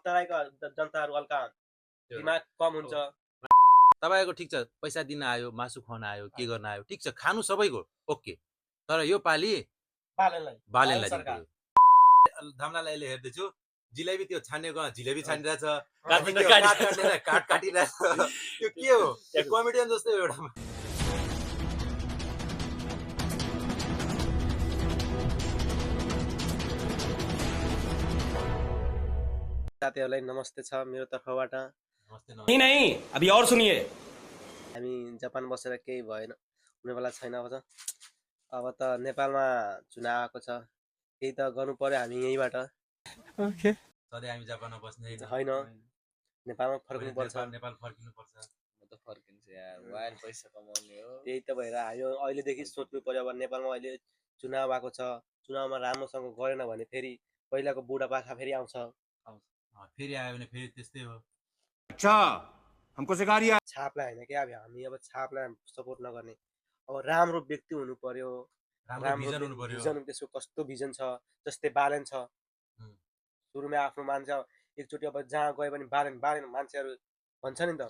तराईका जनताहरु हल्का दिमाग कम हुन्छ। तपाईको ठीक छ पैसा दिन आयो मासु खुवाउन आयो के गर्न आयो ठीक छ खानु सबैको ओके तर यो पाली बालेनलाई दिनु धामलालाई अहिले हेर्दै छु जिलेबी त्यो छानेको जिलेबी छानिरहेछ काट काटिरहेछ त्यो के हो कमेडियन जस्तै एउटा साथीहरुलाई नमस्ते छ मेरो तर्फबाट। नहीं नहीं अभी और सुनिए। हामी जापान बसेर केही भएन हुनेवाला छैन। अब त नेपालमा चुनाव आएको छ केही त गर्नु पर्यो हामी यहीबाट। ओके सधैँ हामी जापानमा बस्ने हैन नेपालमा फर्किनु पर्छ। नेपाल फर्किनु पर्छ। म त फर्किन्छ यार वाइल पैसा कमाउने हो। त्यही त भएर हामी अहिलेदेखि सोच्नु पर्यो। अब नेपालमा अहिले चुनाव आएको छ चुनावमा राम्रोसँग गरेन भने फेरि पहिलाको बुढापाका फेरि आउँछ। फेरि आयो भने फेरि त्यस्तै हो। अच्छा हमको सिखा रिया छापलाई हैन क्या हामी अब छापलाई सपोर्ट नगर्ने। अब राम्रो व्यक्ति हुनु पर्यो राम्रो भिजन हुनु पर्यो। भिजन त्यसको कस्तो भिजन छ जस्तै बालेन छ सुरुमै आफ्नो मान्छे एकचोटि अब जहाँ गए पनि बालेन बालेन मान्छेहरु भन्छ नि त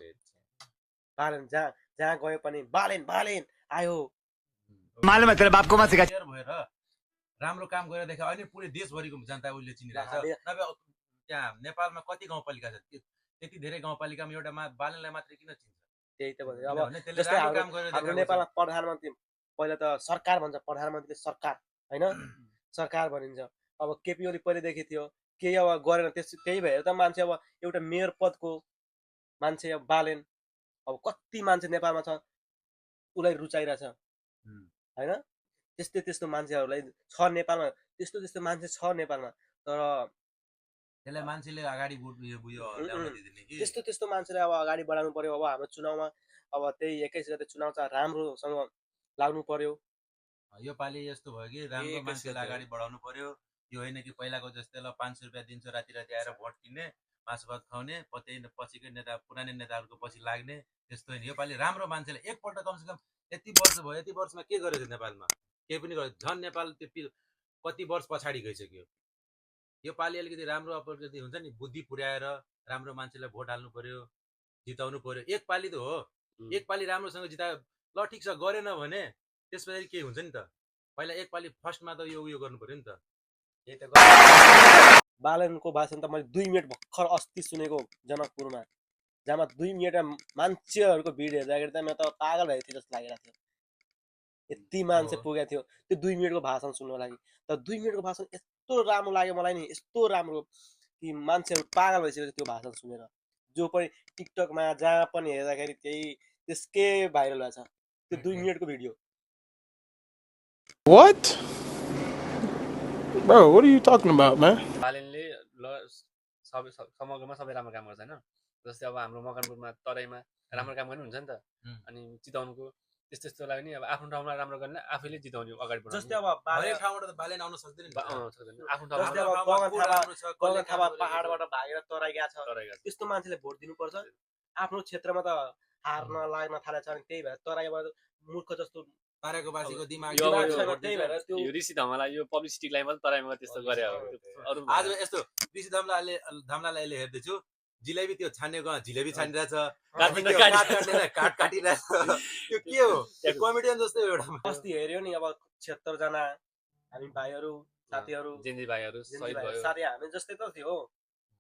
बालेन जहाँ गए पनि बालेन बालेन आयो मालूम है तेरे बाप को मत सिखा भएर राम्रो काम गरेर देखा अहिले पुरै देशभरिको जनता उले चिनिरहेछ। नभए त्यहाँ नेपालमा कति गाउँपालिका छ त्यति धेरै गाउँपालिकामा एउटा बालेनलाई मात्रै किन चिन्छ। त्यही त भन्यो। अब जस्तै हाम्रो नेपालमा प्रधानमन्त्री पहिला त सरकार भन्छ प्रधानमन्त्रीले सरकार हैन सरकार भनिन्छ। अब केपी ओली पहिलेदेखि थियो केही अब गरेन त्यही भएर त मान्छे अब एउटा मेयर पदको मान्छे अब बालेन अब कति मान्छे नेपालमा छ उलाई रुचाइरहेछ हैन। त्यस्तो मान्छेहरुलाई छ नेपालमा त्यस्तो मान्छे छ नेपालमा तर त्यसलाई मान्छेले अगाडि बुझ्यो ल्याउन दिदिने कि त्यस्तो मान्छेलाई अब अगाडि बढाउनु पर्यो। अब हाम्रो चुनावमा अब त्यही 21 गते चुनाव चाहिँ राम्रोसँग लाग्नु पर्यो। यो पालि यस्तो भयो कि राम्रो मान्छेलाई अगाडि बढाउनु पर्यो। यो होइन कि पहिलाको जस्तै ल 500 रुपैयाँ दिन्छु राति आएर भोट किन्ने मासु भात खुवाउने पछिकै नेता पुरानो नेताहरूको पछि लाग्ने त्यस्तो होइन। यो पालि राम्रो मान्छेले एकपल्ट कमसेकम यति वर्ष भयो यति वर्षमा के गरेछ नेपालमा केही पनि गर्यो झन् नेपाल त्यो कति वर्ष पछाडि गइसक्यो। यो पालि अलिकति राम्रो अपर्चुनिटी हुन्छ नि बुद्धि पुर्याएर राम्रो मान्छेलाई भोट हाल्नु पर्यो जिताउनु पर्यो। एक पालि त हो एक पालि राम्रोसँग जितायो ल ठिक छ गरेन भने त्यसपछि के हुन्छ नि त पहिला एक पालि फर्स्टमा त यो गर्नु पर्यो नि त। बालनको भाषण त मैले 2 मिनेट भर्खर अस्ति सुनेको जनकपुरमा जहाँ 2 मिनेट मान्छेहरुको भिड हेर्दाखेरि त म त पागल भएको थिएँ जस्तो लागिरहेको थियो। यति मान्छे पुगेको थियो त्यो 2 मिनेटको भाषण सुन्नको लागि। तर 2 मिनेटको भाषण यस्तो राम्रो लाग्यो मलाई नि यस्तो राम्रो कि मान्छेहरु पागल भइसक्यो त्यो भाषण सुनेर। जो पनि टिकटकमा जहाँ पनि हेर्दाखेरि त्यही त्यसकै भाइरल भएको छ त्यो 2 मिनेटको video. What? Bro, what are you talking about, man? बालेनले समग्रमा सबै राम्रो काम गर्छ हैन। जस्तै अब हाम्रो मकनपुरमा तराईमा राम्रो काम गर्नु हुन्छ नि त अनि जिताउनुको त्यस्तो लागि नि अब आफ्नो ठाउँमा राम्रो गर्ने आफैले जिताउने अगाडि बढाउने। जस्तै अब बालेन ठाउँबाट त बालेन आउन सक्दैन नि आफ्नो जस्तै अब गगन थापा पहाडबाट भागेर तराई गएको छ त्यस्तो मान्छेले भोट दिनुपर्छ। आफ्नो क्षेत्रमा त हार्न लाग्न थालेछ अनि त्यही भएर तराईबाट मूर्ख जस्तो तारेको बासीको दिमाग त्यही भएर त्यो यो ऋषि धमलाई यो पब्लिसिटी लागि मात्र तराईमा त्यस्तो गरे हो। अरु आज यस्तो ऋषि धमलाले अहिले हेर्दै छु जिलेबी त्यो छानेको जिलेबी छानिरहेछ काट काटिरहेछ त्यो के हो कमेडियन जस्तै एउटा। अस्ति हेर्यो नि अब 76 जना हामी भाइहरु साथीहरु जेन्जी भाइहरु सहिद भयो। साथी हामी जस्तै त थियो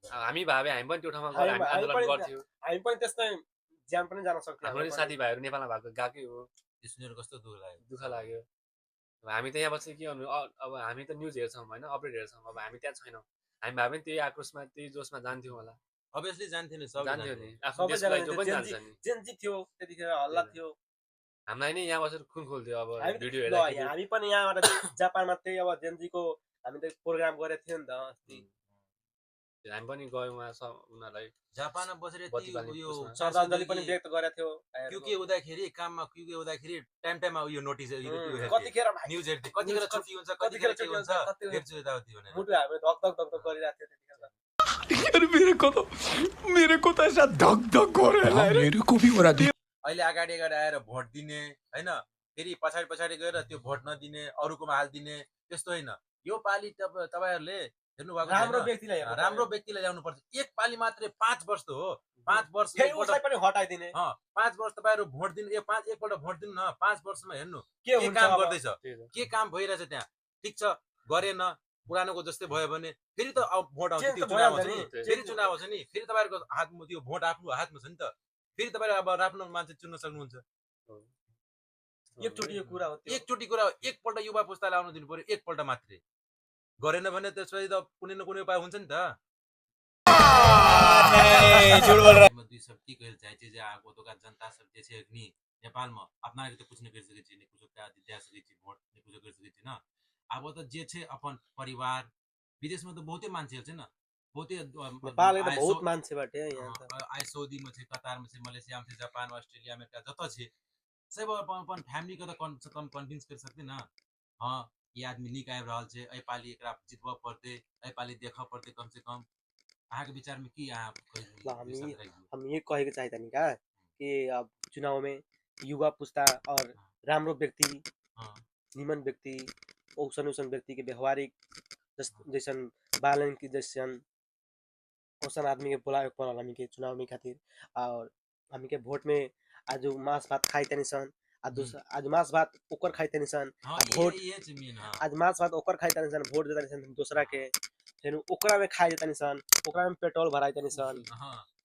हामी भाबे हामी पनि त्यो ठाउँमा गएर हामी आन्दोलन गर्थ्यौ। हामी पनि त्यस्तै ज्यान पनि जान सक्थ्यौ। हाम्रो साथी भाइहरु नेपालमा भएको गएकै हो सुनेर कस्तो दुःख लाग्यो। हामी त यहाँ बसेर के गर्नु अब हामी त न्यूज हेर्छौं हैन अपडेट हेर्छौं। अब हामी त्यहाँ छैनौं हामी भाबे पनि त्यही आक्रोशमा त्यही जोशमा जान्थ्यौं होला अभियसली जान्थ्यो नि सब जान्थ्यो नि आफ्नो देशको लागि जो पनि जान्छ नि जेन्जी थियो त्यतिखेर हल्ला थियो। हामीलाई नि यहाँ बसेर खुन खोल्थ्यो अब भिडियो हेर्दा हामी पनि यहाँबाट जापानमा त्यही अब जेन्जीको हामी त प्रोग्राम गरेको थियो नि त अस्ति हामी पनि गयौं उनीहरुलाई जापानमा बसेर यो श्रद्धाञ्जली पनि व्यक्त गरेको थियो। क्युके हुँदाखेरि काममा क्युके हुँदाखेरि टाइममा यो नोटिस कतिखेर न्यूज हेर्दै कतिखेर छुट्टी हुन्छ कतिखेर के हुन्छ हेर्छु यताउति भनेर मुटु हामी धक धक गरिरहेको थियो त्यतिखेर। यार मेरे को तो ऐसा धक धक हो रहा है। मेरे को भी हो रहा है। अहिले अगाडि आएर भोट दिने हैन फेरि पछाडी गएर त्यो भोट नदिने अरूकोमा हाल दिने त्यस्तो हैन। यो पाली तपाईहरुले हेर्नु भएको राम्रो छैन? व्यक्तिलाई हेर्नु राम्रो व्यक्तिलाई ल्याउनु पर्छ। एक पाली मात्रै 5 वर्ष त हो। 5 वर्ष फेरि उसलाई पनि हटाइदिने 5 वर्ष तपाईहरु भोट दिनु एकपल्ट भोट दिनु न 5 वर्षमा हेर्नु के के हुन्छ काम अब? गर्दैछ, के काम भइरहेछ त्यहाँ। ठीक छ गरेन पुरानोको जस्तै भयो भने फेरि त अब भोट आउँछ, चेन्ज त्यो त चुनाव आउँछ भइहाल्छ नि, नि। फेरि चुनाव आउँछ नि, फेरि तपाईहरुको हातमा त्यो भोट आफ्नो हातमा छ नि त। फेरि तपाईहरु अब आफ्नो मान्छे चुन्न सक्नुहुन्छ। एकचोटि यो कुरा हो त्यो। एकचोटि कुरा हो, एकपल्ट युवा पुस्तालाई आउन दिनु पर्यो, एकपल्ट मात्रै। गरेन भने त्यसपछि त कुनै न कुनै उपाय हुन्छ नि त। दुई सब की कहल चाहे छै जे आगो तो का जनता सब जे छै नि नेपाल में अपना के तो कुछ नहीं कर सके छी, कुछ का दे सके छी, वोट नहीं कुछ कर सके छी ना। अब तो जे छै अपन परिवार विदेश में तो बहुते मान्छे छ न, बहुते नेपालले त बहुत मान्छे बाटे यहाँ त। आइ सऊदी में छै, कतार में छै, मलेशिया में छै, जापान, अस्ट्रेलिया, अमेरिका जत छै सब अपन फैमिली के तो कम कन्विंस कर सकते ना। हां ये आदमी निक आबि रहल छै, एहि पाली एकरा जितबा पड़ते, एहि पाली देखा पड़ते कम से कम। अहाँके विचार में की हम ये कहे के चाहतानी का कि अब चुनाव में युवा पुस्ता और राम्रो व्यक्ति, निमन व्यक्ति, औसन व्यक्ति के व्यवहारिक जैसन बालन की जैसन औसन आदमी के बुलावे पड़ल हमी के चुनाव में खातिर। और हमी के वोट में आज मांस भात खाई तनी सन, आज मांस भात ओकर खाई तनी सन, वोट आज मांस भात ओकर खाई तनी सन, वोट दे तनी सन दूसरा के, फिर ओकरा में खाई तनी सन, ओकरा में पेट्रोल भराई तनी सन।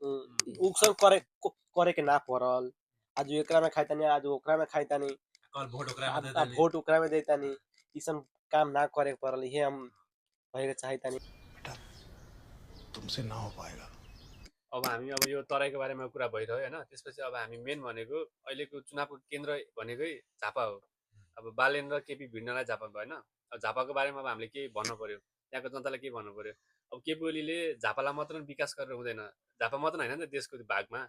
उ सब करे के ना पड़ल। आज एकरा में खाई तनी, आज ओकरा में खाई तनी, वोट ओकरा में दे तनी, ई सब काम ना करे के पड़ल। ये हम कहे के चाहतानी। तुमसे ना हो पाएगा। अब हामी अब यो तराईको बारेमा कुरा भइरह्यो हैन, त्यसपछि अब हामी मेन भनेको अहिलेको चुनावको केन्द्र भनेकै झापा हो। अब बालेन र केपी भिड्नलाई झापा भयो हैन। अब झापाको बारेमा अब हामीले के भन्नु पर्यो, त्यहाँको जनतालाई के भन्नु पर्यो। अब केपी ओलीले झापालाई मात्र विकास गरेर हुँदैन, झापा मात्र हैन नि त देशको भागमा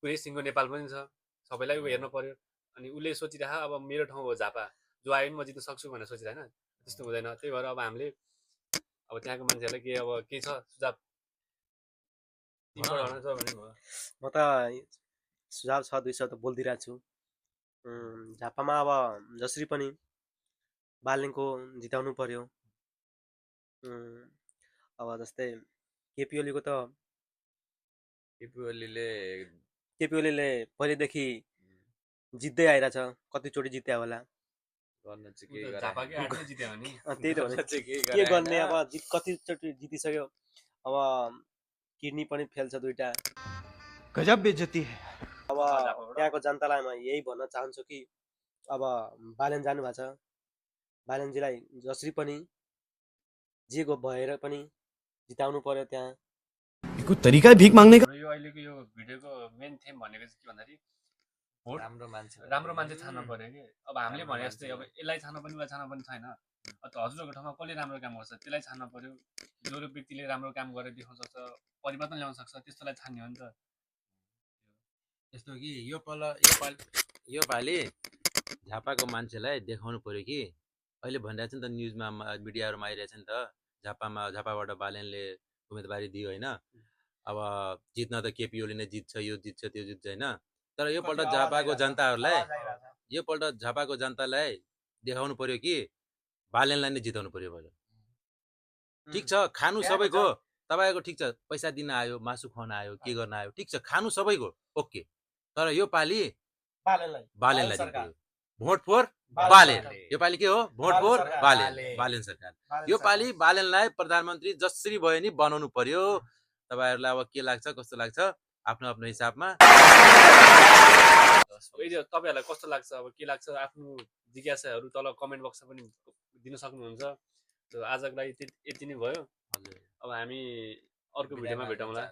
पुरै सिङ्गो नेपाल पनि छ, सबैलाई हेर्नु पर्यो। अनि उसले सोचिरह अब मेरो ठाउँ हो झापा, जो आयो नि म जित्न सक्छु भनेर सोचिरह हैन, त्यस्तो हुँदैन। त्यही भएर अब हामीले अब त्यहाँको मान्छेहरूलाई के अब के छ सुझाव म त सुझाव छ दुई शब्द बोलिदिरहेको छु। झापामा अब जसरी पनि बालेनको जिताउनु पर्यो। अब जस्तै केपी ओलीको त केपी ओलीले पहिलेदेखि जित्दै आइरहेछ, कतिचोटि जित्या होला। त्यही त भने के गर्ने अब कतिचोटि जितिसक्यो। अब किडनी पनि फेल छ दुईटा। गजब बेइज्जती है। अब त्यहाँको जनतालाई म यही भन्न चाहन्छु कि अब बालेन जानु भएको छ, बालेनजीलाई जसरी पनि जे भएर पनि जिताउनु पर्यो त्यहाँ। कोई तरिका है भीख मांगने का? यो अहिलेको यो भिडियोको मेन थेम भनेको चाहिँ के भन्दाखेरि भोट राम्रो मान्छे छान्न पर्यो कि। अब हामीले भने जस्तै अब यसलाई छान्न पनि उसलाई छान्न पनि छैन। हजुरहरूको ठाउँमा कसले राम्रो काम गर्छ त्यसलाई छान्न पर्यो। जो व्यक्तिले राम्रो काम गरेर देखाउन सक्छ, परिवर्तन ल्याउन सक्छ, त्यस्तोलाई छान्ने हो नि त। यस्तो कि यो पालि झापाको मान्छेलाई देखाउनु पर्यो कि अहिले भनिरहेछ नि त न्युजमा मिडियाहरूमा आइरहेछ नि त झापाबाट बालेनले उम्मेदवारी दियो होइन। अब जित्न त केपी ओली नै जित्छ, यो जित्छ त्यो जित्छ होइन। तर योपल्ट झापाको जनतालाई देखाउनु पर्यो कि बालेनलाई नै जिताउनु पर्यो भयो। ठिक छ खानु सबैको, तपाईँको ठिक छ पैसा दिन आयो, मासु खुवाउन आयो, के गर्न आयो, ठिक छ खानु सबैको ओके। तर यो पालि बालेनलाई जिताउनु। Vote for Balen. यो पालि के हो? भोट फोर बालेन सरकार। यो पालि बालेनलाई प्रधानमन्त्री जसरी भयो नि बनाउनु पर्यो। तपाईहरुलाई अब के लाग्छ कस्तो लाग्छ आफ्नो आफ्नो हिसाबमा तपाईहरुलाई कस्तो लाग्छ, अब के लाग्छ आफ्नो जिज्ञासाहरू तल कमेन्ट बक्समा पनि दिन सक्नुहुन्छ। आजको लागि यति नै भयो। अब हामी अर्को भिडियोमा भेटौँला।